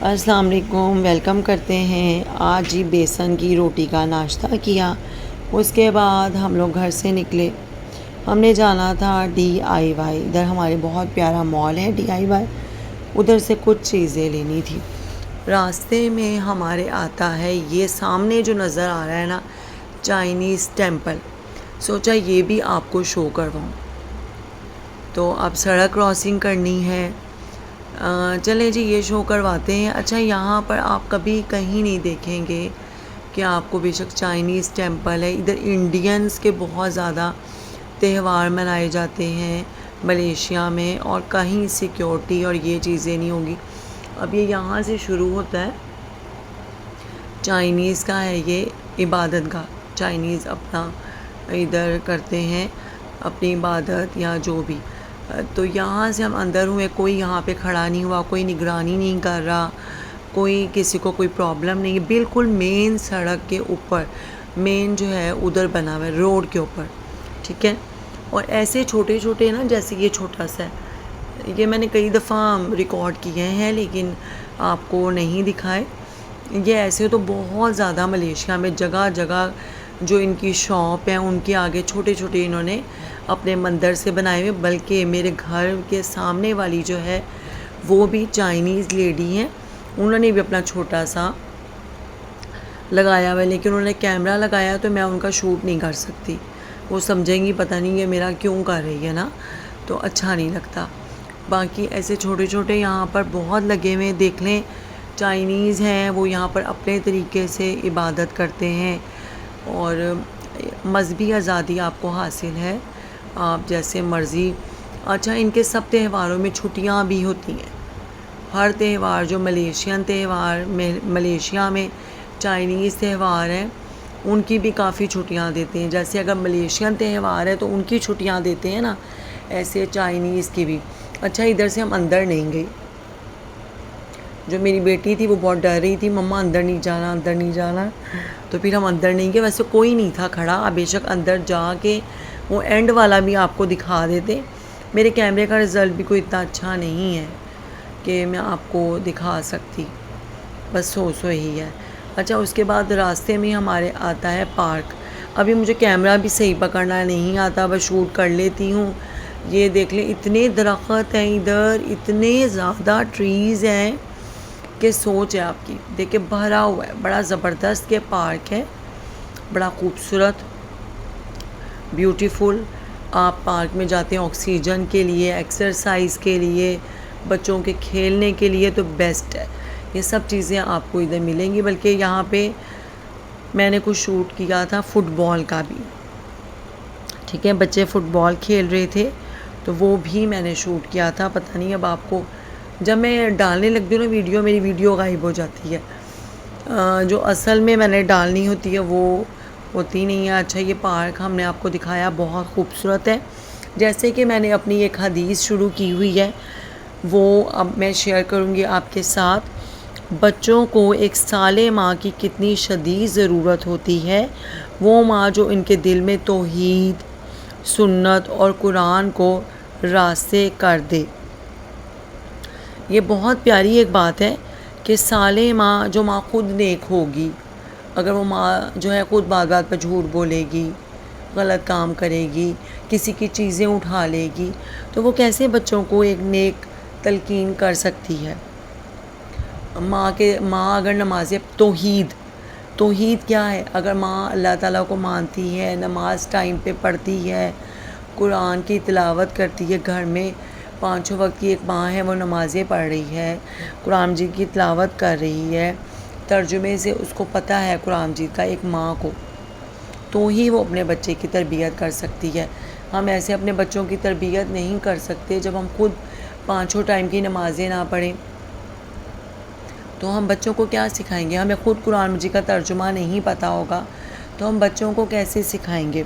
السلام علیکم، ویلکم کرتے ہیں۔ آج ہی بیسن کی روٹی کا ناشتہ کیا، اس کے بعد ہم لوگ گھر سے نکلے۔ ہم نے جانا تھا DIY، ادھر ہمارے بہت پیارا مال ہے DIY، ادھر سے کچھ چیزیں لینی تھی۔ راستے میں ہمارے آتا ہے یہ سامنے جو نظر آ رہا ہے نا، چائنیز ٹیمپل، سوچا یہ بھی آپ کو شو کرواؤں۔ تو اب سڑک کراسنگ کرنی ہے، چلیں جی یہ شو کرواتے ہیں۔ اچھا، یہاں پر آپ کبھی کہیں نہیں دیکھیں گے کہ آپ کو بے شک چائنیز ٹیمپل ہے، ادھر انڈینز کے بہت زیادہ تہوار منائے جاتے ہیں ملیشیا میں، اور کہیں سیکیورٹی اور یہ چیزیں نہیں ہوگی۔ اب یہ یہاں سے شروع ہوتا ہے، چائنیز کا ہے یہ عبادت گاہ، چائنیز اپنا ادھر کرتے ہیں اپنی عبادت یا جو بھی۔ تو یہاں سے ہم اندر ہوئے، کوئی یہاں پہ کھڑا نہیں ہوا، کوئی نگرانی نہیں کر رہا، کوئی کسی کو کوئی پرابلم نہیں ہے۔ بالکل مین سڑک کے اوپر، مین جو ہے ادھر بنا ہوا ہے روڈ کے اوپر، ٹھیک ہے۔ اور ایسے چھوٹے چھوٹے نا، جیسے یہ چھوٹا سا ہے، یہ میں نے کئی دفعہ ریکارڈ کیے ہیں لیکن آپ کو نہیں دکھائے۔ یہ ایسے تو بہت زیادہ ملیشیا میں جگہ جگہ جو ان کی شاپ ہیں ان کے آگے چھوٹے چھوٹے انہوں نے اپنے مندر سے بنائے ہوئے، بلکہ میرے گھر کے سامنے والی جو ہے وہ بھی چائنیز لیڈی ہیں، انہوں نے بھی اپنا چھوٹا سا لگایا ہوا ہے، لیکن انہوں نے کیمرہ لگایا تو میں ان کا شوٹ نہیں کر سکتی، وہ سمجھیں گی پتہ نہیں یہ میرا کیوں کر رہی ہے نا، تو اچھا نہیں لگتا۔ باقی ایسے چھوٹے چھوٹے یہاں پر بہت لگے ہوئے، دیکھ لیں چائنیز ہیں وہ یہاں پر اپنے طریقے سے عبادت کرتے ہیں، اور مذہبی آزادی آپ کو حاصل ہے، آپ جیسے مرضی۔ اچھا، ان کے سب تہواروں میں چھٹیاں بھی ہوتی ہیں، ہر تہوار جو ملیشین تہوار میں، ملیشیا میں چائنیز تہوار ہیں ان کی بھی کافی چھٹیاں دیتے ہیں، جیسے اگر ملیشین تہوار ہے تو ان کی چھٹیاں دیتے ہیں نا، ایسے چائنیز کی بھی۔ اچھا، ادھر سے ہم اندر نہیں گئی، جو میری بیٹی تھی وہ بہت ڈر رہی تھی، مما اندر نہیں جانا اندر نہیں جانا، تو پھر ہم اندر نہیں گئے۔ ویسے کوئی نہیں تھا کھڑا، آپ بے شک اندر جا کے وہ اینڈ والا بھی آپ کو دکھا دیتے۔ میرے کیمرے کا رزلٹ بھی کوئی اتنا اچھا نہیں ہے کہ میں آپ کو دکھا سکتی، بس سو ہی ہے۔ اچھا، اس کے بعد راستے میں ہمارے آتا ہے پارک۔ ابھی مجھے کیمرہ بھی صحیح پکڑنا نہیں آتا، بس شوٹ کر لیتی ہوں۔ یہ دیکھ لیں اتنے درخت ہیں ادھر، اتنے زیادہ ٹریز ہیں کہ سوچ ہے آپ کی، دیکھیں بھرا ہوا ہے، بڑا زبردست یہ پارک ہے، بڑا خوبصورت، بیوٹیفل۔ آپ پارک میں جاتے ہیں آکسیجن کے لیے، ایکسرسائز کے لیے، بچوں کے کھیلنے کے لیے، تو بیسٹ ہے، یہ سب چیزیں آپ کو ادھر ملیں گی۔ بلکہ یہاں پہ میں نے کچھ شوٹ کیا تھا فٹ بال کا بھی، ٹھیک ہے، بچے فٹ بال کھیل رہے تھے تو وہ بھی میں نے شوٹ کیا تھا۔ پتہ نہیں اب آپ کو، جب میں ڈالنے لگتی ہوں نا ویڈیو، میری ویڈیو غائب ہو جاتی ہے، جو اصل میں نے ڈالنی ہوتی ہے وہ ہوتی نہیں ہے۔ اچھا، یہ پارک ہم نے آپ کو دکھایا، بہت خوبصورت ہے۔ جیسے کہ میں نے اپنی ایک حدیث شروع کی ہوئی ہے، وہ اب میں شیئر کروں گی آپ کے ساتھ۔ بچوں کو ایک صالح ماں کی کتنی شدید ضرورت ہوتی ہے، وہ ماں جو ان کے دل میں توحید، سنت اور قرآن کو راستے کر دے۔ یہ بہت پیاری ایک بات ہے کہ صالح ماں، جو ماں خود نیک ہوگی، اگر وہ ماں جو ہے خود بات بات پہ جھوٹ بولے گی، غلط کام کرے گی، کسی کی چیزیں اٹھا لے گی، تو وہ کیسے بچوں کو ایک نیک تلقین کر سکتی ہے۔ ماں اگر نمازیں، توحید کیا ہے؟ اگر ماں اللہ تعالیٰ کو مانتی ہے، نماز ٹائم پہ پڑھتی ہے، قرآن کی تلاوت کرتی ہے، گھر میں 5 وقت کی ایک ماں ہے، وہ نمازیں پڑھ رہی ہے، قرآن مجید کی تلاوت کر رہی ہے، ترجمے سے اس کو پتہ ہے قرآن مجید کا، ایک ماں کو، تو ہی وہ اپنے بچے کی تربیت کر سکتی ہے۔ ہم ایسے اپنے بچوں کی تربیت نہیں کر سکتے جب ہم خود 5 ٹائم کی نمازیں نہ پڑھیں، تو ہم بچوں کو کیا سکھائیں گے؟ ہمیں خود قرآن مجید کا ترجمہ نہیں پتہ ہوگا تو ہم بچوں کو کیسے سکھائیں گے؟